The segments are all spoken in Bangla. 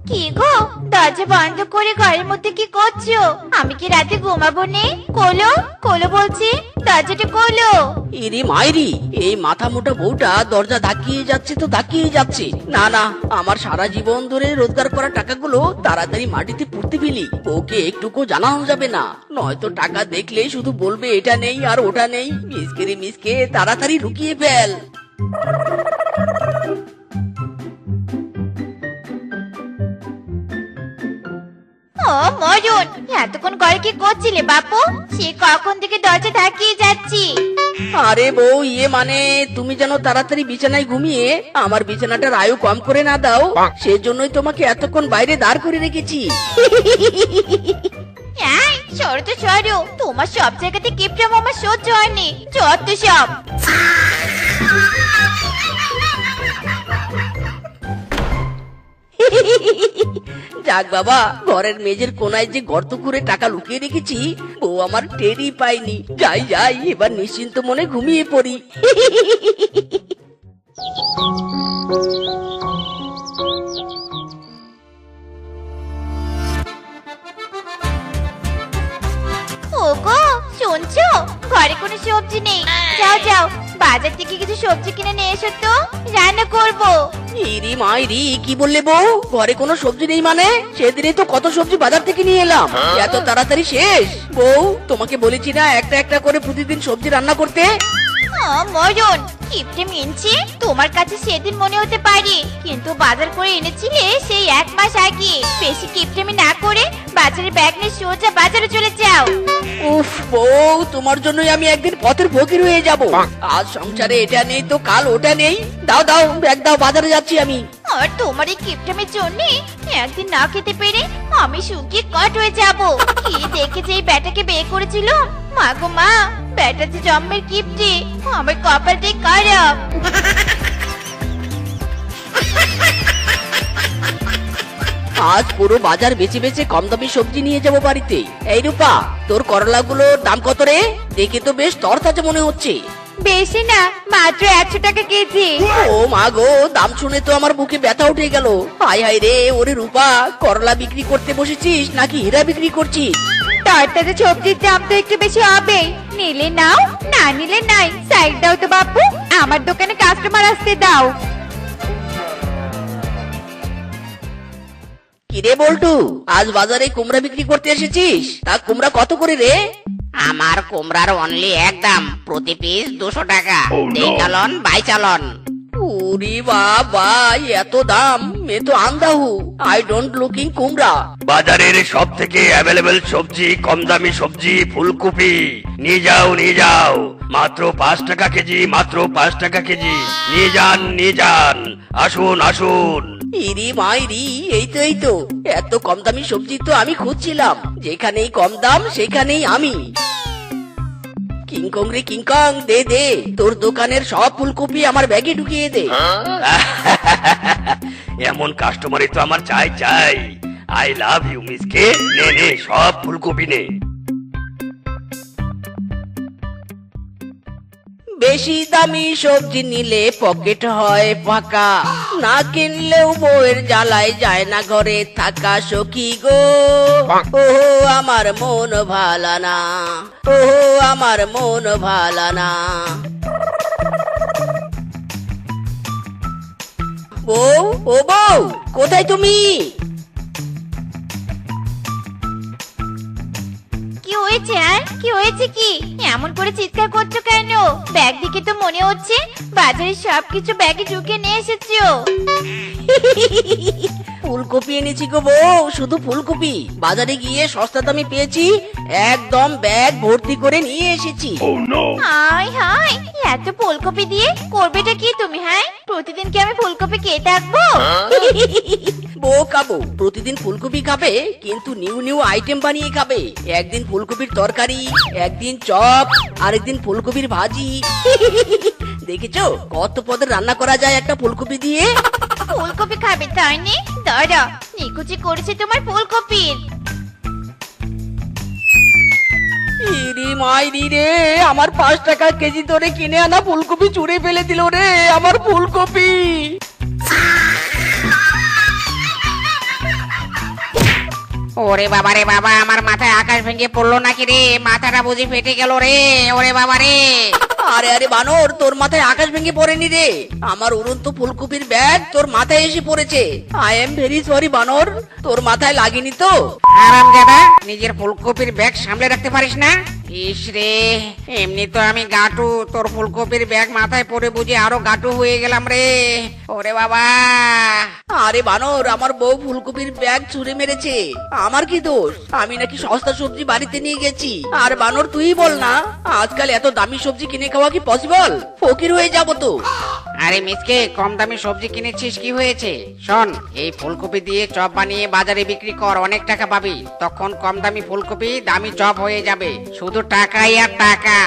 কি গো, দরজা বন্ধ করে ঘরের মধ্যে কি করছো? আমি কি রাতে ঘুমাবো নে? কোলো কোলো বলছি, দরজাটা কোলো। ইরি মাইরি, এই মাথা মোটা বউটা দরজা ধাক্কিয়ে যাচ্ছে তো ধাক্কিয়ে যাচ্ছে। না না, আমার সারা জীবন ধরে রোজগার করা টাকাগুলো তাড়াতাড়ি মাটিতে পুঁতে ফেলি। ওকে একটুকু জানানো যাবে না, নয়তো টাকা দেখলেই শুধু বলবে এটা নেই আর ওটা নেই। মিসকে রে মিসকে, তাড়াতাড়ি লুকিয়ে ফেল। ও মরুন, এতক্ষণ ঘরে কি করছিলে বাপু? সে কখন থেকে দরজা ধাক্কিয়ে যাচ্ছি। আরে বউ, মানে তুমি যেন তাড়াতাড়ি বিছানায় ঘুমিয়ে আমার বিছানাটার আয়ু কম করে না দাও, সেজন্যই তোমাকে এতক্ষণ বাইরে দাঁড় করে রেখেছি। সরো তো সরো, তোমার সব জায়গাতে কিপটা মামা সহ্য হয়নি, যত সব। যাক বাবা, ঘরের মেঝের কোনায় যে গর্ত করে টাকা লুকিয়ে রেখেছি, বউ আমার টেরই পাইনি। যাই যাই, এবার নিশ্চিন্ত মনে ঘুমিয়ে পড়ি। ওগো শুনছো, ঘরে কোনো সবজি নেই। যাও যাও, বাজার থেকে কিছু সবজি কিনে নিয়ে এসো তো, রান্না করবো। ইরি মাইরি, কি বললে বউ? ঘরে কোনো সবজি নেই মানে? সেদিনে তো কত সবজি বাজার থেকে নিয়ে এলাম, এত তাড়াতাড়ি শেষ? বউ, তোমাকে বলেছি না একটা একটা করে প্রতিদিন সবজি রান্না করতে? মরণ, কিপটে মিনছি, তোমার কাছে সেদিন মনে হতে পারে, কিন্তু বাজার করে এনেছিলে সেই 1 মাস আগে। বেশি কিপটেমি না করে বাজারে ব্যাগ নিয়ে সোজা বাজারে চলে যাও। উফ বউ, তোমার জন্যই আমি একদিন পথের ফকির হয়ে যাব। আজ সংসারে এটা নেই তো কাল ওটা নেই। দাও দাও, ব্যাগ দাও, বাজারে যাচ্ছি আমি। আর তোমার এই কিপটেমির জন্য একদিন না খেতে পেরে আমি শুকিয়ে কাঠ হয়ে যাব। কি দেখে যে এই ব্যাটাকে বিয়ে করেছিল, মা গো মা, ব্যাটা যে জন্মের কিপটে, আমার কপালটাই খারাপ। আজ পুরো বাজার বেচে বেচে কম দামি সবজি নিয়ে যাবো বাড়িতে। এই রূপা, তোর করলাগুলোর দাম কত রে? দেখে তো বেশ তরতাজা মনে হচ্ছে। বেশি না, মাত্র 100 টাকা কেজি। ও মা গো, দাম শুনে তো আমার বুকে ব্যথা উঠে গেল। হাই হাই রে, ওরে রূপা, করলা বিক্রি করতে বসেছিস নাকি হীরা বিক্রি করছিস? তরতাজা সবজির দাম তো একটু বেশি হবে, নিলে নাও, না নিলে নাই। সাইড দাও তো বাপু, আমার দোকানে কাস্টমার আসতে দাও। কিরে বল্টু, আজ বাজারে কুমড়া বিক্রি করতে এসেছিস? তা কুমড়া কত করে রে? আমার কুমড়ার অনলি এক দাম, প্রতি পিস 200 টাকা। এই চালন বাই চালন। ওরে বাবা, এত দাম! মে তো আন্ধা হু, আই ডোন্ট লুকিং কুমড়া। বাজারের সব থেকে অ্যাভেলেবেল সবজি, কম দামি সবজি, ফুলকপি নিয়ে যাও নিয়ে যাও। মাত্র 5 টাকা কেজি, মাত্র 5 টাকা কেজি। নিয়ে যান নিয়ে যান, আসুন আসুন। ইরি মাইরি, এই তো এত কম দামি সবজি তো আমি খুঁজছিলাম। যেখানেই কম দাম সেখানেই আমি। কিংকং রে কিংকং, দে দে, তোর দোকানের সব ফুলকপি আমার ব্যাগে ঢুকিয়ে দে। এমন কাস্টমারই তো আমার চাই চাই। আই লাভ ইউ মিসকে, নে নে সব ফুলকপি নে। বেশি দামি সবজি নিলে পকেট হয় ফাঁকা, না কিনলেও বউয়ের জ্বালায় যায় না ঘরে থাকা। সখী গো, ওহো আমার মন ভালা না, ওহো আমার মন ভালা না। বউ, ও বউ, কোথায় তুমি? কি হয়েছে? কি হয়েছে? কি এমন করে চিৎকার করছো কেন? ব্যাগ দিকে তো মনে হচ্ছে বাজারে সবকিছু ব্যাগে ঢুকে নিয়ে এসেছো। ফুলকপি এনেছি গো বউ, শুধু ফুলকপি। বাজারে গিয়ে সস্তা দামে পেয়েছি, একদম ব্যাগ ভর্তি করে নিয়ে এসেছি। হাই হাই, এত ফুলকপি দিয়ে করবেটা কি তুমি? হ্যাঁ, প্রতিদিন কি আমি ফুলকপি খেয়ে থাকবো? বউ খাবো, প্রতিদিন ফুলকপি খাবে, কিন্তু নিউ নিউ আইটেম বানিয়ে খাবে। একদিন ফুলকপির তরকারি, একদিন চপ, আরেকদিন ফুলকপির ভাজি। দেখেছো কত পদের রান্না করা যায় একটা ফুলকপি দিয়ে? ফুলকপি খাবে তাই নি? দাঁড়া, নিকুচি করেছে তোমার ফুলকপির। ইরি মাইরি রে, আমার 5 টাকা কেজি ধরে কিনে আনা ফুলকপি চুরে ফেলে দিল রে, আমার ফুলকপি। ওরে বাবা রে বাবা, আমার মাথায় আকাশ ভেঙে পড়লো নাকি রে? মাথাটা বুঝি ফেটে গেল রে। ওরে বাবা রে। আরে আরে বানর, তোর মাথায় আকাশ ভেঙে পড়েনি রে, আমার উড়ন্ত ফুলকপির ব্যাগ তোর মাথায় এসে পড়েছে। আই এম ভেরি সরি বানর, তোর মাথায় লাগেনি তো? হারামজাদা, নিজের ফুলকপির ব্যাগ সামলে রাখতে পারিস না? ইস রে, এমনি তো আমি গাটু, তোর ফুলকপির ব্যাগ মাথায় পড়ে বুঝি আরো গাটু হয়ে গেলাম রে। ওরে বাবা। আরে বানর, আমার বউ ফুলকপির ব্যাগ ছুঁড়ে মেরেছে, আমার কি দোষ? আমি নাকি সস্তা সবজি বাড়িতে নিয়ে গেছি। আর বানর তুই বল না, আজকাল এত দামি সবজি কিনে খাওয়া কি পসিবল? ফকির হয়ে যাবো তো। আরে মিসকে, কম দামি সবজি কিনেছিস কি হয়েছে? শোন, এই ফুলকপি দিয়ে চপ বানিয়ে বাজারে বিক্রি কর, অনেক টাকা পাবি। তখন কম দামি ফুলকপি দামি চপ হয়ে যাবে, শুধু টাকাই আর টাকা।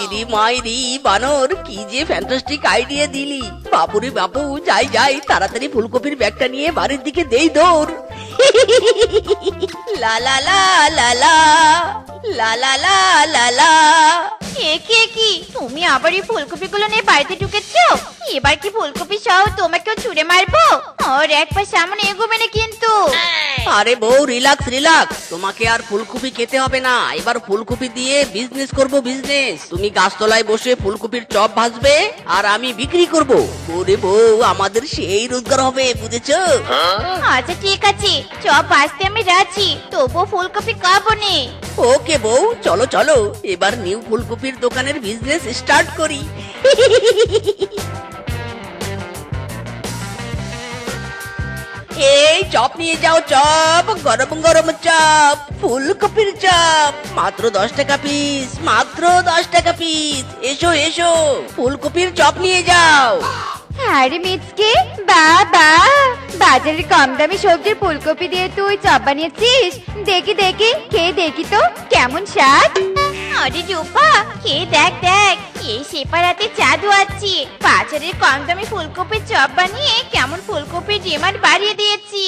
ইরি মাইরি বানর, কি যে ফ্যান্টাস্টিক আইডিয়া দিলি। বাপুরে বাপু, যাই যাই, তাড়াতাড়ি ফুলকপির ব্যাগটা নিয়ে বাড়ির দিকে দেই দৌড়। লা লা লা লা লা লা লা লা লা লা। কি তুমি আবার এই ফুলকপিগুলো নিয়ে বাড়িতে ঢুকেছো? এবার কি ফুলকপি সহ তোমাকেও ছুঁড়ে মারবো? আর এক পা সামনে এগোবে না কিন্তু। আরে বউ, রিল্যাক্স রিল্যাক্স, তোমাকে আর ফুলকপি খেতে হবে না। এবার ফুলকপি দিয়ে বিজনেস করব, বিজনেস। তুমি গাছতলায় বসে ফুলকপির চপ ভাজবে আর আমি বিক্রি করব। ওরে বউ, আমাদের সেই রোজগার হবে, বুঝেছো? আচ্ছা ঠিক আছে, চপ ভাজতে আমি রাজি, তবুও ফুলকপি খাবো নে। ওকে বউ, চলো চলো, এবার নিউ ফুলকপির দোকানের বিজনেস স্টার্ট করি। এই চপ নিয়ে যাও, চপ, গরম গরম চপ, ফুলকপির চপ, মাত্র 10 টাকা পিস, মাত্র 10 টাকা পিস। এসো এসো, ফুলকপির চপ নিয়ে যাও। আরে মিচকে, বাবা, বাজারে কম দামি সবজির ফুলকপি দিয়ে তুই চপ বানিয়েছিস? দেখি দেখি, খেয়ে দেখি তো কেমন স্বাদ। আরে রূপা, খেয়ে দেখ দেখ, এই সেপারাতে জাদু আছে। বাজারের কম দামি ফুলকপির চপ বানিয়ে কেমন ফুলকপির ডিমান্ড বাড়িয়ে দিয়েছি।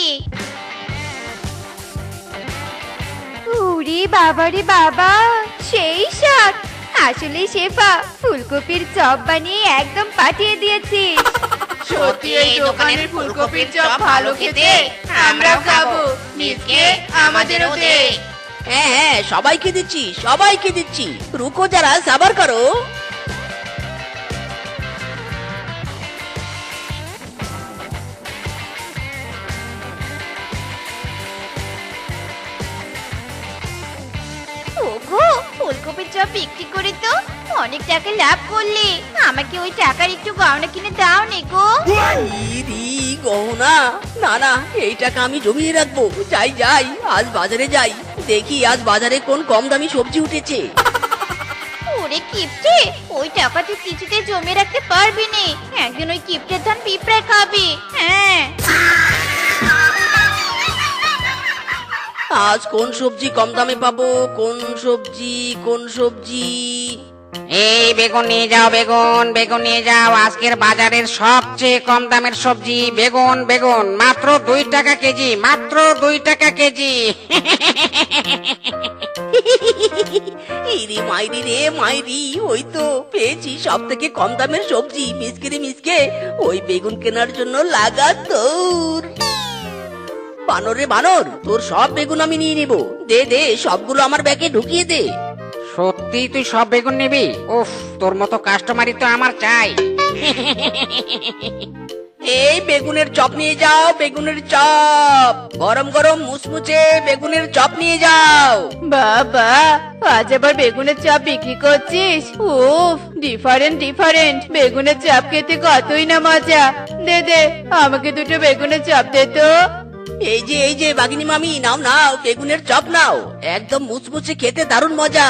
ওরে বাবা রে বাবা, সেই স্বাদ। আসলে শেফা, ফুলকপির চপ বানিয়ে একদম পাঠিয়ে দিয়েছিস। সত্যি এই দোকানের ফুলকপির চপ ভালো খেতে, আমরাও খাবো। মিসকে, আমাদেরও দে। হ্যাঁ হ্যাঁ, সবাইকে দিচ্ছি, সবাইকে দিচ্ছি। রুকো যারা, সাবার করো। ওগো, ফুলকপির চপ বিক্রি করে তো অনেক টাকা লাভ করলে। আমাকে ওই টাকার একটু গয়না কিনে দাও নে গো। ইরি, গহনা? না না, এই টাকা আমি জমিয়ে রাখবো। যাই যাই, আজ বাজারে যাই, দেখি আজ বাজারে কোন কম দামি সবজি উঠেছে। ওরে কিপটে, ওই টাকা তুই কিছুতে জমিয়ে রাখতে পারবি না। একদিন ওই কিপটের ধান পিঁপড়ায় খাবে। হ্যাঁ, আজ কোন সবজি কম দামে পাবো? কোন সবজি, কোন সবজি? এই বেগুন নিয়ে যাও, বেগুন, বেগুন নিয়ে যাও। আজকের বাজারের সবচেয়ে কম দামের সবজি বেগুন। বেগুন মাত্র 2 টাকা কেজি, মাত্র 2 টাকা কেজি। ইরি মাইরি রে মাইরি, ওই তো পেয়েছি সব থেকে কম দামের সবজি। মিসকে রে মিসকে, ওই বেগুন কেনার জন্য লাগা দৌড়। বানর রে বানর, তোর সব বেগুন আমি নিয়ে নিব। দে দে, সবগুলো আমার ব্যাগে ঢুকিয়ে দে। সত্যি তুই সব বেগুন নিবি? উফ, তোর মতো কাস্টমারই তো আমার চাই। এই বেগুনের চপ নিয়ে যাও, বেগুনের চপ, গরম গরম মুচমুচে বেগুনের চপ নিয়ে যাও। বাবা, আজ আবার বেগুনের চপ বিক্রি করছিস? উফ, ডিফারেন্ট ডিফারেন্ট বেগুনের চপ খেতে কতই না মজা। দে দে, আমাকে দুটো বেগুনের চপ দে তো। এই যে বাগিনী মামি, নাও নাও, বেগুনের চপ নাও, একদম মুচমুচে, খেতে দারুণ মজা।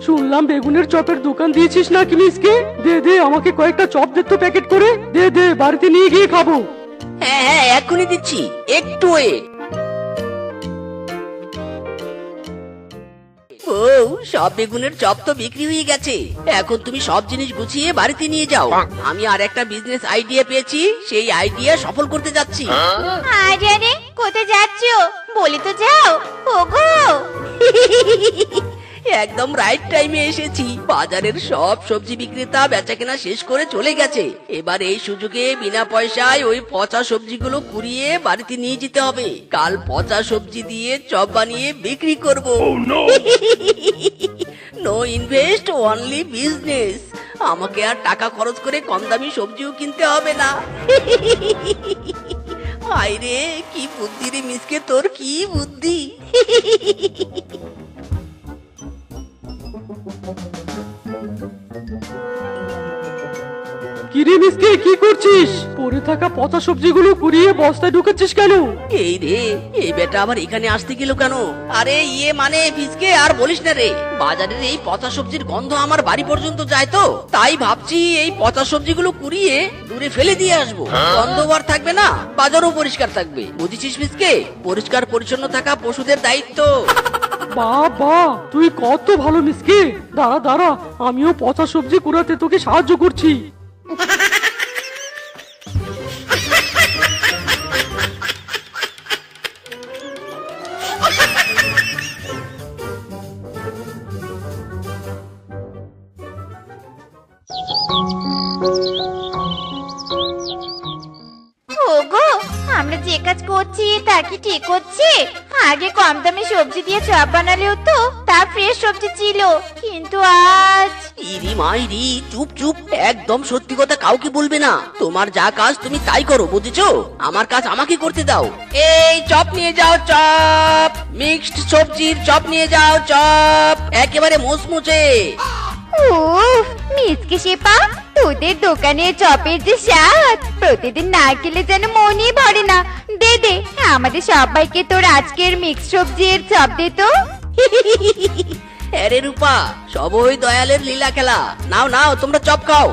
শুনলাম বেগুনের চপের দোকান দিয়েছিস নাকি মিসকে? দে দে, আমাকে কয়েকটা চপ দে তো প্যাকেট করে। দে দে, বাড়িতে নিয়ে গিয়ে খাবো। হ্যাঁ হ্যাঁ, এক্ষুনি দিচ্ছি, একটু ওয়েট। ও, সব বেগুনের চপ তো বিক্রি হয়ে গেছে। এখন তুমি সব জিনিস গুছিয়ে বাড়িতে নিয়ে যাও। আমি আর একটা বিজনেস আইডিয়া পেয়েছি, সেই আইডিয়া সফল করতে যাচ্ছি। আরে আরে, কোথায় যাচ্ছো? বলি তো যাও। ওগো, একদম রাইট টাইমে এসেছি। বাজারের সব সবজি বিক্রেতা বেচাকেনা শেষ করে চলে গেছে। এবার এই সুযোগে বিনা পয়সায় ওই পচা সবজিগুলো কুড়িয়ে বাড়িতে নিয়ে যেতে হবে। কাল পচা সবজি দিয়ে চপ বানিয়ে বিক্রি করব। No invest, only business. আমাকে আর টাকা খরচ করে কম দামি সবজিও কিনতে হবে না। আইরে কি বুদ্ধি রে মিসকে, তোর কি বুদ্ধি। কিরে মিসকে, কি করছিস? পড়ে থাকা পচা সবজিগুলো কুড়িয়ে বস্তায় ঢুকাচ্ছিস কেন? এই রে, এই বেটা আবার এখানে আসতে গেল কেন? আরে ইয়ে মানে ফিসকে আর বলিস না রে, বাজারের এই পচা সবজির গন্ধ আমার বাড়ি পর্যন্ত যায় তো, তাই ভাবছি এই পচা সবজিগুলো কুড়িয়ে দূরে ফেলে দিয়ে আসবো। গন্ধ আর থাকবে না, বাজারও পরিষ্কার থাকবে। বুঝেছিস ফিসকে? পরিষ্কার পরিচ্ছন্ন থাকা পশুদের দায়িত্ব। বাবা, তুই কত ভালো মিসকে। দাঁড়া দাঁড়া, আমিও পচা সবজি কুড়াতে তোকে সাহায্য করছি। ওগো, আমরা যে কাজ করছি তা কি ঠিক হচ্ছে? আগে কম দামে সবজি দিয়ে চপ বানালেও তো তা ফ্রেশ সবজি ছিল, কিন্তু আজ ইরি মাইরি, চুপ চুপ, একদম সত্যি কথা কাউকে বলবে না। তোমার যা কাজ তুমি তাই করো, বুঝেছো? আমার কাজ আমাকে করতে দাও। এই চপ নিয়ে যাও, চপ মিক্সড সবজির চপ নিয়ে যাও, চপ একেবারে মুচমুচে। উফ, মিসকে শেপা, তোদের দোকানের চপের যে স্বাদ, প্রতিদিন না খেলে যেন মনই ভরে না। দে দে, আমাদের সবাইকে তোর আজকের মিক্স সবজির চপ দে তো। আরে রূপা, সব ওই দয়ালের লীলা খেলা। নাও নাও, তোমরা চপ খাও।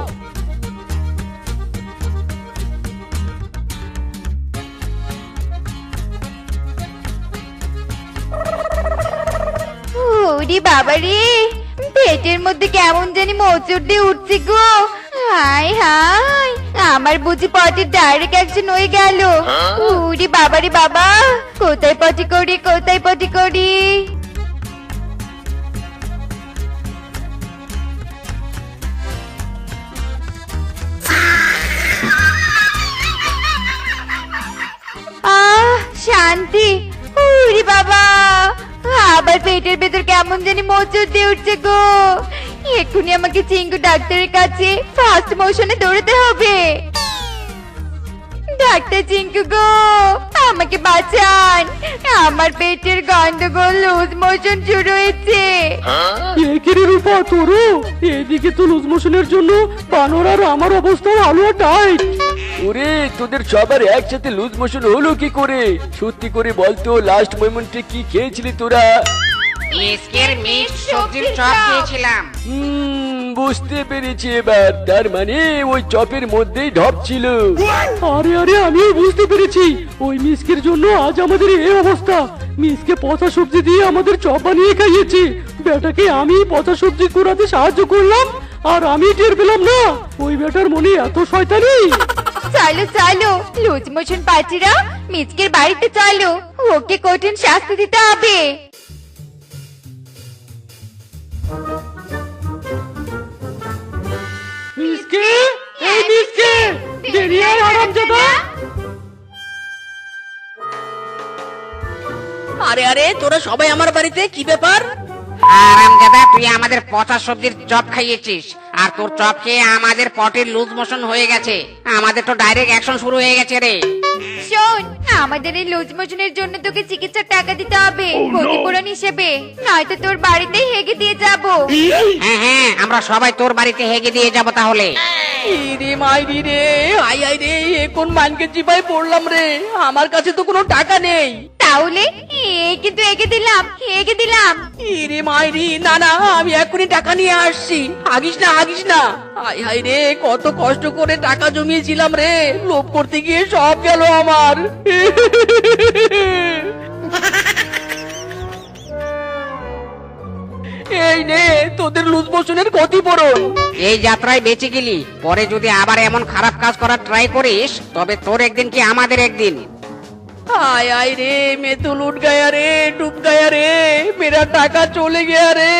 ওরে বাবা রে, পেটের মধ্যে কেমন জানি মোচড় দিয়ে উঠছে গো। হাই হাই, আমার বুঝি পটির ডাইরেক্ট অ্যাকশন হয়ে গেল। ওরে বাবা রে বাবা, কোথায় পটি করি, কোথায় পটি করি। শান্তি। ওরে বাবা, আবার পেটের ভেতর কেমন জানি মোচড় দিয়ে উঠছে গো। এক্ষুনি আমাকে চিঙ্কু ডাক্তারের কাছে ফার্স্ট মোশনে দৌড়াতে হবে। ডাক্তার চিঙ্কু গো, আমাকে বাঁচান, আমার পেটের গন্ডগোল লুজ মোশন শুরু হয়েছে। একেরে রূপা, তোরও এদিকে তো লুজ মোশনের জন্য বানর আর আমার অবস্থা আলো টাইট। ওরে, তোদের সবার একসাথে লুজ মোশন হলো কি করে? সত্যি করে বলতো, লাস্ট মোমেন্টে কি খেয়েছিলি তোরা? মিসকের মিক্স সবজির চপ খেয়েছিলাম। বুঝতে পেরেছি এবার, তার মানে ওই চপের মধ্যেই ঢপ ছিল। আরে আরে, আমিও বুঝতে পেরেছি। ওই মিসকের জন্য আজ আমাদের এই অবস্থা। মিসকে পচা সবজি দিয়ে আমাদের চপ বানিয়ে খাইয়েছে। বেটাকে আমি পচা সবজি কুড়াতে সাহায্য করলাম, আর আমি টের পেলাম না। ওই বেটার মনে এত শয়তানি। চলো চলো লুজ মোশন পার্টিরা, মিচকের বাড়িতে চলো, ওকে কঠিন শাস্তি দিতে হবে। মিসকে, এই মিসকে, বেরিয়ে আয় হারামজাদা। আরে আরে, তোরা সবাই আমার বাড়িতে, কি ব্যাপার? আরামজাদা, তুই আমাদের পচা সবজির চপ খাইয়েছিস, আর তোর চপ খেয়ে আমাদের পটের লুজ মোশন হয়ে গেছে। আমাদের তো ডাইরেক্ট অ্যাকশন শুরু হয়ে গেছে রে। শোন, আমাদের এই লুজ মোশনের জন্য তোকে চিকিৎসার টাকা দিতে হবে ক্ষতিপূরণ হিসেবে, নয়তো তোর বাড়িতে হেগে দিয়ে যাব। হ্যাঁ হ্যাঁ, আমরা সবাই তোর বাড়িতে হেগে দিয়ে যাব তাহলে। ইরে মাইরি রে, আই আই রে, এ কোন মানকে চিপায় পড়লাম রে। আমার কাছে তো কোনো টাকা নেই। তাহলে কিন্তু এগে দিলাম, এগে দিলাম। ইরে মাইরি, না না, আমি এক্ষুনি টাকা নিয়ে আসছি। হাগিস না, হাগিস না। হাই হাই রে, কত কষ্ট করে টাকা জমিয়েছিলাম রে, লোভ করতে গিয়ে সব গেল আমার। এই নে তোদের লুজ মোশনের ক্ষতিপূরণ। এই যাত্রায় বেঁচে গেলি, পরে যদি আবার এমন খারাপ কাজ করার ট্রাই করিস, তবে তোর একদিন কি আমাদের একদিন। आय आय रे मैं तो लूट गया रे, डूब गया रे, मेरा টাকা চলে গিয়া রে।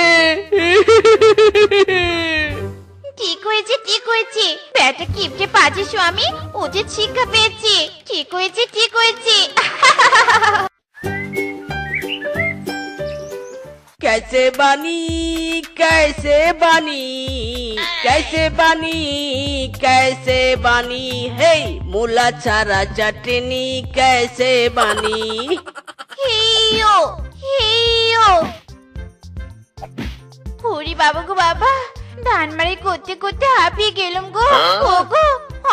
ঠিক হয়েছে ঠিক হয়েছে, বেটা কিপটে পাজি স্বামী উচিত শিক্ষা পেয়েছে। ঠিক হয়েছে ঠিক হয়েছে। कैसे बानी कैसे बानी कैसे बानी कैसे बानी हे मूला चारा चटनी कैसे बानी। হেইয়ো হেইয়ো, ওরে বাবা গো বাবা, ধান মারি করতে করতে হাঁপিয়ে গেলাম গো। ও গো,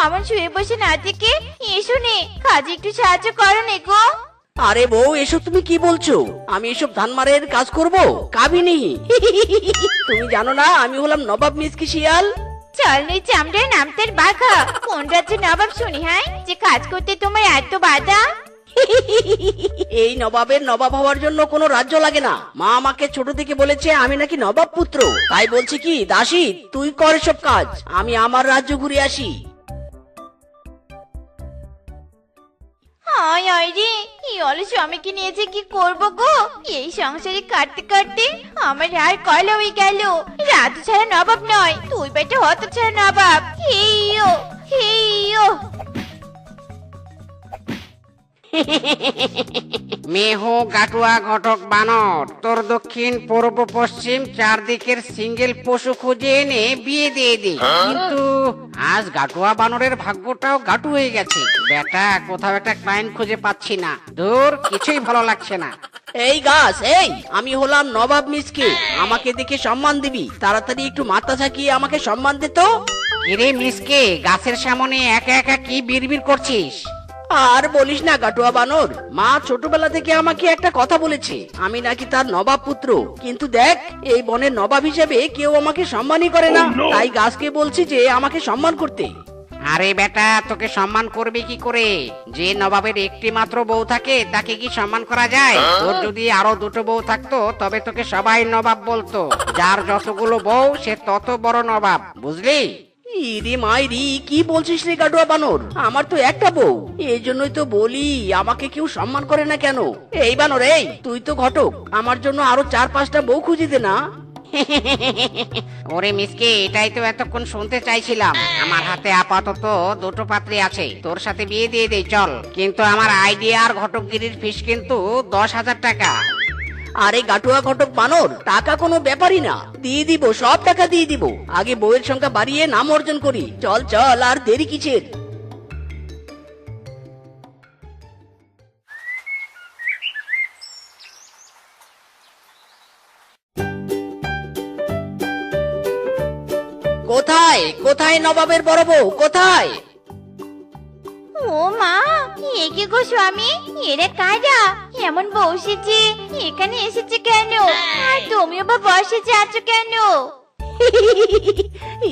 আমার শুয়ে বসে না থেকে এসো নে, কাজে একটু সাহায্য করো নে গো। আরে বউ এসব তুমি কি বলছো? আমি এসব ধান মারের কাজ করব? কাবিনি। তুমি জানো না আমি হলাম নবাব মিসকি শিয়াল। চল নেই চামড়ার নামতের বাঘা, কোন রাজ্যে নবাব শুনি হ্যাঁ যে কাজ করতে তোমার এত বাধা? এই নবাবের নবাব হওয়ার জন্য কোনো রাজ্য লাগে না। মা আমাকে ছোট থেকে বলেছে আমি নাকি নবাব পুত্র, তাই বলছি কি দাসী তুই কর সব কাজ, আমি আমার রাজ্য ঘুরে আসি। আয় আয় রে, এই অলস স্বামীকে নিয়ে যে কি করবো গো? এই সংসারে কাটতে কাটতে আমার আর কয়লা হয়ে গেল। রাত ছাড়া নবাব নয়, তুই বেটা হত ছাড়া নবাব। হেইয়ো হেইয়ো। মেহু গাটুয়া ঘটক বানর, তোর দক্ষিণ পূর্ব পশ্চিম চারদিকের সিঙ্গেল পশু খুঁজে এনে বিয়ে দিয়ে দি। কিন্তু আজ গাটুয়া বানরের ভাগ্যটাও গাটু হয়ে গেছে। বেটা কোথাও একটা ক্লায়েন্ট খুঁজে পাচ্ছি না, দূর কিছুই ভালো লাগছে না। এই গাছ এই, আমি হলাম নবাব মিসকে, আমাকে দেখে সম্মান দিবি। তাড়াতাড়ি একটু মাথা ঝাঁকিয়ে আমাকে সম্মান দে তো। কিরে মিসকে, গাছের সামনে একা একা কি বিড়বিড় করছিস? আর বলিস না গাটুয়া বানর, মা ছোটবেলা থেকে আমাকে একটা কথা বলেছে, আমি নাকি তার নবাব পুত্র। কিন্তু দেখ এই বনের নবাব হিসেবে কেউ আমাকে সম্মানই করে না, তাই গাছকে বলছি যে আমাকে সম্মান করতে। আরে বেটা, তোকে সম্মান করবে কি করে? যে নবাবের একটি মাত্র বউ থাকে তাকে কি সম্মান করা যায়? তোর যদি আরো দুটো বউ থাকতো তবে তোকে সবাই নবাব বলতো। যার যতগুলো বউ সে তত বড় নবাব, বুঝলি? ইরে মাইরি, কি বলছিস রে গাটুয়া বানর? আমার তো একটা বউ, এই জন্যই তো বলি আমাকে কেউ সম্মান করে না কেন। এই বানর এই, তুই তো ঘটক, আমার জন্য আরো 4-5টা বউ খুঁজে দে না। ওরে মিসকে, এটাই তো এতক্ষণ শুনতে চাইছিলাম। আমার হাতে আপাতত দুটো পাত্রী আছে, তোর সাথে বিয়ে দিয়ে দেই চল। কিন্তু আমার আইডিয়া আর ঘটকগিরির ফিস কিন্তু 10,000 টাকা। আরে গাটুয়া ঘটক বানর, টাকা কোনো ব্যাপারই না, দিয়ে দিব, সব টাকা দিয়ে দিব। আগে বউয়ের সংখ্যা বাড়িয়ে নাম অর্জন করি, চল চল, আর দেরি কিসের? কোথায় কোথায় নবাবের বড় বউ কোথায়? ও মা, একে গো স্বামী, এরা কারা? এমন বসেছে, এখানে এসেছে কেন? আর তুমিও বা বসেছে আছো কেন?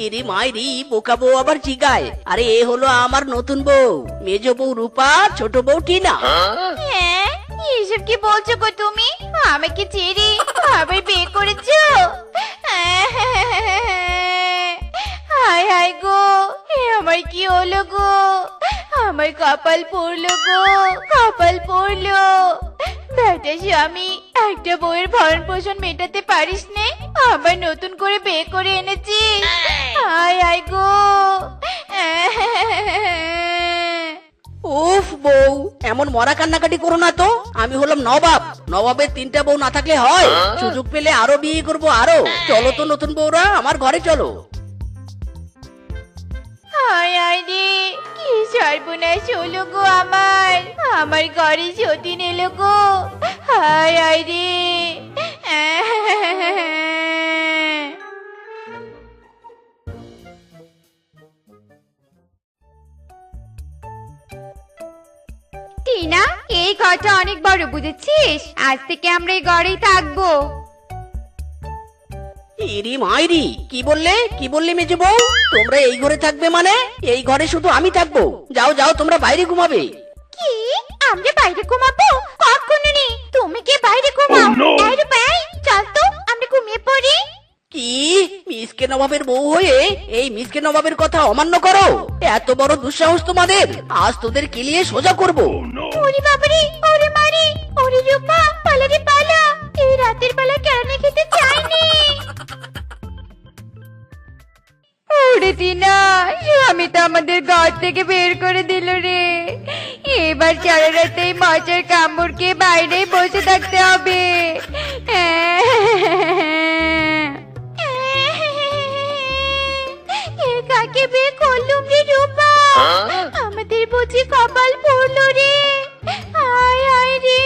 ইরে মাইরি, বোকা বউ আবার জিগায়। আরে এ হলো আমার নতুন বউ, মেজ বউ রূপা, ছোট বউ টিনা। হ্যাঁ, এসব কি বলছো গো তুমি? আমাকে ছেড়ে আবার বিয়ে করেছো? হায় হায় গো, এ আমার কি হলো গো? আমার কপাল পড়লো গো, কপাল পড়লো। বেটা স্বামী, একটা বউয়ের ভরণ পোষণ মেটাতে পারিস নে, আবার নতুন করে বিয়ে করে এনেছিস। হায় হায় গো। উফ বউ, এমন মরা কান্নাকাটি করো না তো। আমি হলাম নবাব, নবাবের 3টা বউ না থাকলে হয়? সুযোগ পেলে আরো বিয়ে করবো আরো। চলো তো নতুন বউরা, আমার ঘরে চলো। হায় হায় রে, কি সর্বনাশ হলো গো আমার। আমার ঘরে সতীন এলো গো। হায় হায় রে। টিনা, এই ঘরটা অনেক বড় বুঝেছিস? আজ থেকে আমরা এই ঘরেই থাকবো। ইরি মাইরি, কি বললে মেজে বউ? তোমরা এই ঘরে থাকবে মানে? এই ঘরে শুধু আমি থাকবো। যাও যাও, তোমরা বাইরে ঘুমাবে। কি, আমরা বাইরে ঘুমাবো? কখনো নেই, তুমি কি বাইরে ঘুমাও? এই রূপাই, চল তো আমরা ঘুমিয়ে পড়ি। কি মিসকে নবাবের বউ হয়ে এই মিসকে নবাবের কথা অমান্য করো? এত বড় দুঃসাহস তোমাদের! আজ তোদের কিলিয়ে সোজা করব। ওরে বাবারে, ওরে মারি, ওরে রূপা, পালা রে পালা, এই রাতের বেলা কেন খেতে চাইনি। ওরে টিনা, স্বামী তো আমাদের ঘর থেকে বের করে দিল রে। এবার সারা রাতে এই মজার কামড়কে বাইরে বসে থাকতে হবে। এ কাকে বিয়ে করলুম রে রূপা, আমাদের বুঝি কপাল পড়লো রে। হায় হায় রে।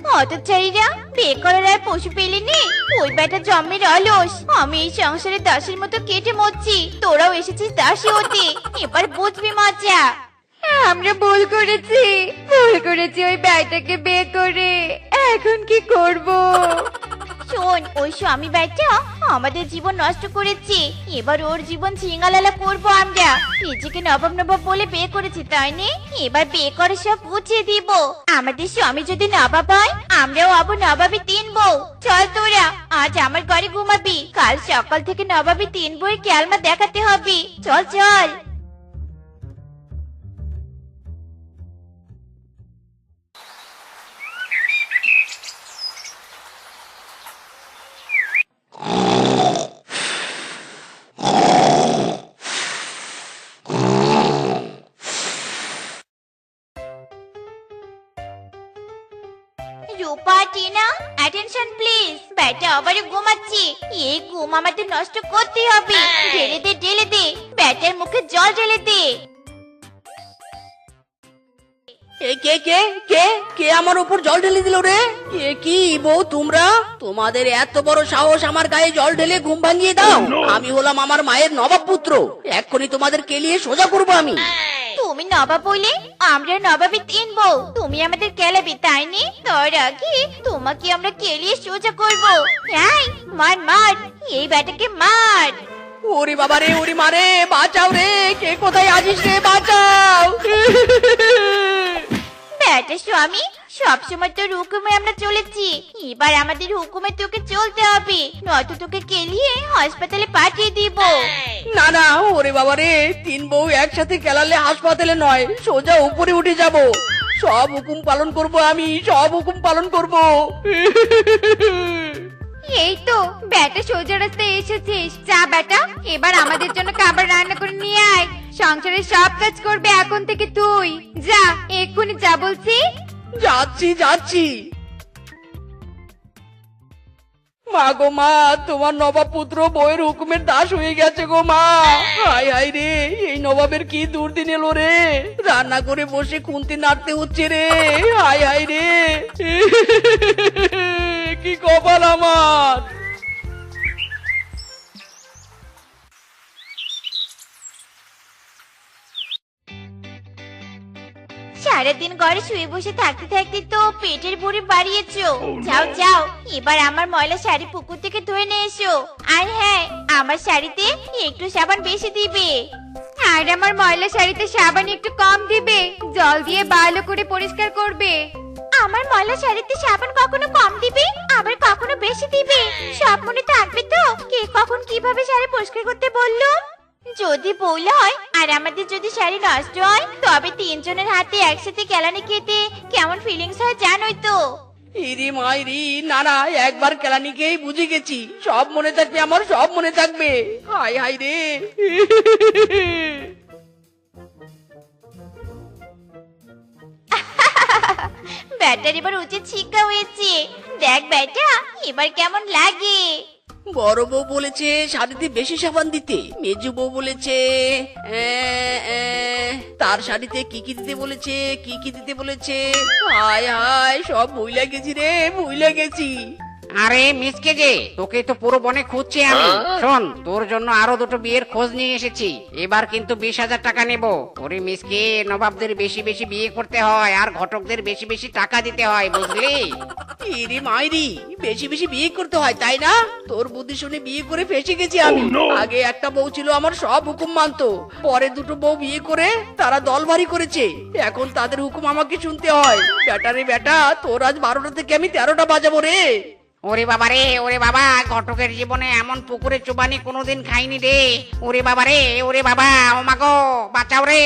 হতচারীরা, বিয়ে করার আর পশু পেলেনি, ওই বেটা জন্মের অলস। আমি এই সংসারে দাসের মতো কেটে মরছি, তোরাও এসেছিস দাসী হতে, এবার বুঝবি মজা। আমরা ভুল করেছি ওই ভাইটাকে বিয়ে করে। এখন কি করব? শোন, ওই স্বামী বেটা আমাদের জীবন নষ্ট করেছে, এবার ওর জীবন ছিঙ্গালালা করবো আমরা। নিজেকে নবাব নবাব বলে বিয়ে করেছি তাই নে, এবার বিয়ে করে সব বুঝিয়ে দিব। আমাদের স্বামী যদি নবাব হয়, আমরাও হবো নবাবী 3 বউ। চল তোরা, আজ আমার ঘরে ঘুমাবি, কাল সকাল থেকে নবাবী 3 বউয়ের ক্যালমা দেখাতে হবে। চল চল। রূপা, টিনা, অ্যাটেনশন প্লিজ। ব্যাটা আবার ঘুমাচ্ছে, এই ঘুম আমাদের নষ্ট করতে হবে। ঢেলে দে, ঢেলে দে, ব্যাটার মুখে জল ঢেলে দে। এ কে কে কে কে আমার উপর জল ঢেলে দিল রে? কে কি বউ তোমরা? তোমাদের এত বড় সাহস আমার গায়ে জল ঢেলে ঘুম ভাঙিয়ে দাও? আমি হলাম আমার মায়ের নবাব পুত্র, এক্ষুনি তোমাদের কেলিয়ে সোজা করবো আমি। তুমি নবাব বলে আমরা নবাবী 3 বউ, তুমি আমাদের কেলাবি তাই নি? তার আগে তোমাকে আমরা কেলিয়ে সোজা করবো। এই, মার মার, এই ব্যাটাকে মার। ওরে বাবা রে, ওরে মারে, বাঁচাও রে, কে কোথায় আছিস রে, বাঁচাও। ব্যাটা স্বামী, সবসময় তোর হুকুমে আমরা চলেছি, এবার আমাদের হুকুমে তোকে চলতে হবে, নয়তো তোকে কেলিয়ে হাসপাতালে পাঠিয়ে দিব। না না, ওরে বাবা রে, 3 বউ একসাথে খেলালে হাসপাতালে নয়, সোজা উপরে উঠে যাব। সব হুকুম পালন করব আমি, সব হুকুম পালন করব। এই তো বেটা, সোজা রাস্তায় এসেছিস। যা বেটা, এবার আমাদের জন্য খাবার রান্না করে নিয়ে আয়। সংসারের সব কাজ করবে এখন থেকে তুই। যা, এক্ষুনি যা বলছি। যাচ্ছি যাচ্ছি। মা গো মা, তোমার নবাব পুত্র বউয়ের হুকুমের দাস হয়ে গেছে গো মা। হায় হায় রে, এই নবাবের কি দুর্দিন এলো রে, রান্না করে বসে খুন্তি নাড়তে হচ্ছে রে। হায় হায় রে, কি কপাল আমার। সারাদিন ঘরে শুয়ে বসে থাকতে থাকতে তো পেটের ভরে বাড়িয়েছো। যাও যাও, এবার আমার ময়লা শাড়ি পুকুর থেকে ধুয়ে নিয়ে এসো। আর হ্যাঁ, আমার শাড়িতে একটু সাবান বেশি দিবে। আর আমার ময়লা শাড়িতে সাবান একটু কম দিবে, জল দিয়ে ভালো করে পরিষ্কার করবে। আমার ময়লা শাড়িতে সাবান কখনো কম দিবে, আবার কখনো বেশি দিবে, সব মনে থাকবে তো কে কখন কিভাবে শাড়ি পরিষ্কার করতে বললো। যদি ভুল হয় আর আমাদের যদি শাড়ি নষ্ট হয়, তবে 3 জনের হাতে একসাথে কেলানি খেতে কেমন ফিলিংস হয় জানোই তো। ইরি মাইরি, না না, একবার কেলানিকেই বুঝে গেছি, সব মনে থাকবে আমার, সব মনে থাকবে। হায় হায় রে। ব্যাটার এবার উচিত শিক্ষা হয়েছে। দেখ বেটা, এবার কেমন লাগে। বড় বউ বলেছে শাড়িতে বেশি সাবান দিতে, মেজু বউ বলেছে তার শাড়িতে কি কি দিতে বলেছে, কি কি দিতে বলেছে। হায় হায়, সব ভুলে গেছি রে, ভুলে গেছি। আরে মিসকে যে, তোকে তো পুরো বনে খুঁজছি আমি। শোন, তোর জন্য আরো 2টো বিয়ের খোঁজ নিয়ে এসেছি, এবার কিন্তু 20,000 টাকা নেব। ওরে মিসকে, নবাবদের বেশি বেশি বিয়ে করতে হয় আর ঘটকদের বেশি বেশি টাকা দিতে হয়, বুঝলি? ইরি মাইরি, বেশি বেশি বিয়ে করতে হয় তাই না? তোর বুদ্ধি শুনে বিয়ে করে ফেসে গেছি আমি। আগে একটা বউ ছিল, আমার সব হুকুম মানতো, পরে 2টো বউ বিয়ে করে তারা দল ভারী করেছে, এখন তাদের হুকুম আমাকে শুনতে হয়। বেটা রে বেটা, তোর আজ 12টা থেকে আমি 13টা বাজাবো রে। ওরে বাবা রে, ওরে বাবা, ঘটকের জীবনে এমন পুকুরে চুবানি কোনোদিন খাইনি রে। ওরে বাবা রে, ওরে বাবা, ও মাগো, বাঁচাও রে।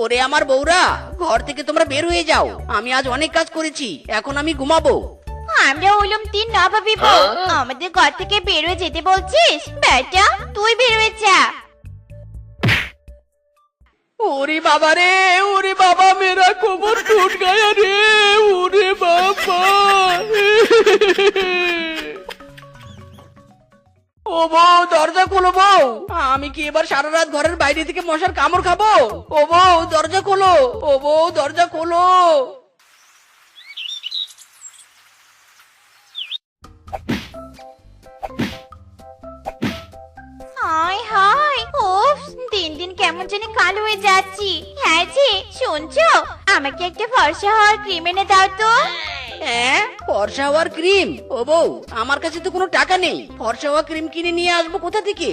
ওরে আমার বউরা, ঘর থেকে তোমরা বের হয়ে যাও। আমি আজ অনেক কাজ করেছি, এখন আমি ঘুমাবো। আমরা হলাম তিন নবাবী বউ, আমাদের ঘর থেকে বের হয়ে যেতে বলছিস? বেটা তুই বের হয়ে যা। ওরে বাবা রে, ওরে বাবা, মেরা কোমর টুট গয়া রে, ওরে বাবা। ও বউ, দরজা খোলো বউ। আমি কি এবার সারা রাত ঘরের বাইরে থেকে মশার কামড় খাবো? ও বউ, দরজা খোলো। ও বউ, দরজা খোলো। হায় হায়, উফ, দিন দিন কেমন জানি কালো হয়ে যাচ্ছি। হ্যাঁ জি, শুনছো? আমাকে একটা ফর্সা হওয়ার ক্রিম এনে দাও তো। হ্যাঁ, ফর্সা হওয়ার ক্রিম? ও বউ, আমার কাছে তো কোনো টাকা নেই। ফর্সা হওয়া ক্রিম কিনে নিয়ে আসবো কোথা থেকে?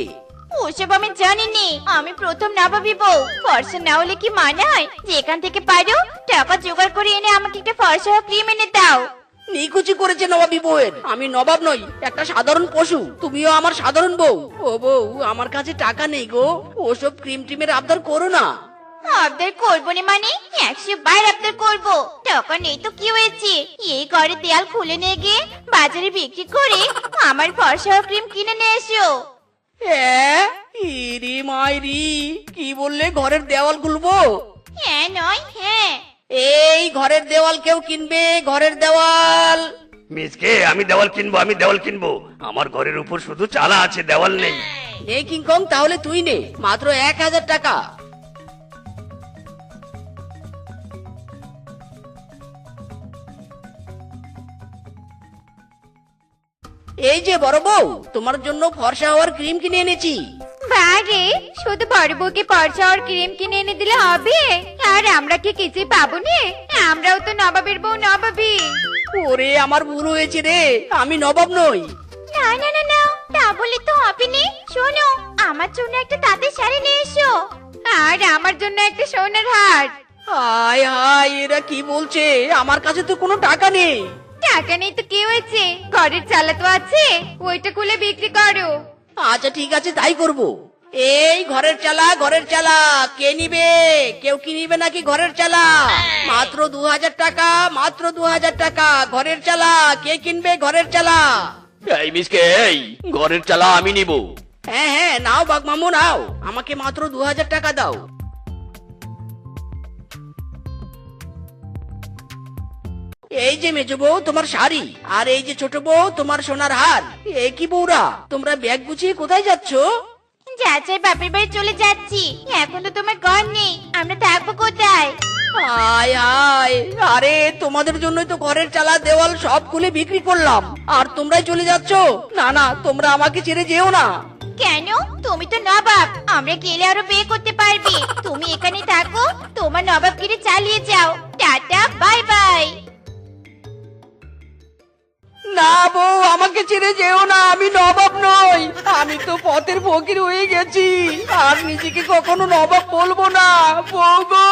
ওসব আমি জানি নি, আমি প্রথম নবাবী বউ। ফর্সা না হলে কি মানায়? যেখান থেকে পারো টাকা জোগাড় করে এনে আমাকে একটা ফর্সা হওয়া ক্রিম এনে দাও। নিকুচি করেছে নবাবী বউয়ের। আমি নবাব নই, একটা সাধারণ পশু। তুমিও আমার সাধারণ বউ। ও বউ, আমার কাছে টাকা নেই গো। ওসব ক্রিম টিমের আবদার করো না। আবদার করবো না মানে 100 বার আবদার করবো। টাকা নেই তো কি হয়েছে? এই ঘরে দেয়াল খুলে নিয়ে গিয়ে বাজারে বিক্রি করে আমার ফর্সা হওয়া ক্রিম কিনে নিয়ে এসো। হ্যাঁ, ইরি মাইরি, কি বললে? ঘরের দেওয়াল খুলবো? হ্যাঁ নয় হ্যাঁ। এই ঘরের দেওয়াল কেউ কিনবে? ঘরের দেওয়াল। মিসকে, আমি দেওয়াল কিনবো, আমি দেওয়াল কিনবো। আমার ঘরের উপর শুধু চালা আছে, দেওয়াল নেই। নে কিংকং, তাহলে তুই নে, মাত্র 1000 টাকা। এই যে বড় বউ, তোমার জন্য ফর্সা হওয়ার ক্রিম কিনে এনেছি। বারে, শুধু বড় বউকে ফর্সা হওয়ার ক্রিম কিনে এনে দিলে হবে? আর আমরা কি কিছুই পাবো না? আমরাও তো নবাবের বউ, নবাবী। ওরে, আমার ভুল হয়েছে রে, আমি নবাব নই। না না না না, তা বলে তো হবে না। শোনো, আমার জন্য একটা তাঁতের শাড়ি নিয়ে এসো। আর আমার জন্য একটা সোনার হার। হায় হায়, এরা কি বলছে? আমার কাছে তো কোনো টাকা নেই। টাকা নেই তো কি হয়েছে? ঘরের চালা তো আছে, ওইটা খুলে বিক্রি করো। আচ্ছা ঠিক আছে, তাই করব। এই ঘরের চালা, ঘরের চালা কে নিবে? কেউ কি নিবে নাকি ঘরের চালা? মাত্র 2000 টাকা, মাত্র 2000 টাকা। ঘরের চালা কে কিনবে? ঘরের চালা। এই মিসকে, এই ঘরের চালা আমি নিব। হ্যাঁ হ্যাঁ, নাও বাঘ মামু, নাও। আমাকে মাত্র 2000 টাকা দাও। এই যে মেজো বউ, তোমার শাড়ি। আর এই যে ছোট বউ, তোমার সোনার হার। এ কি বউরা, তোমরা ব্যাগ গুছিয়ে কোথায় যাচ্ছ? যাচাই বাপের বাড়ি চলে যাচ্ছি। এখন তো তোমার ঘর নেই, আমরা থাকবো কোথায়? হায় হায়, আরে তোমাদের জন্যই তো ঘরের চালা দেওয়াল সব খুলে বিক্রি করলাম, আর তোমরাই চলে যাচ্ছ? না না, তোমরা আমাকে ছেড়ে যেও না। কেন? তুমি তো নবাব, আমরা গেলে আরো বিয়ে করতে পারবে। তুমি এখানে থাকো, তোমার নবাবগিরি চালিয়ে যাও। Tata, bye bye. না বউ, আমাকে ছেড়ে যেও না, আমি নবাব নই। আমি তো পথের ফকির হয়ে গেছি, আর নিজেকে কখনো নবাব বলবো না। বউ গো!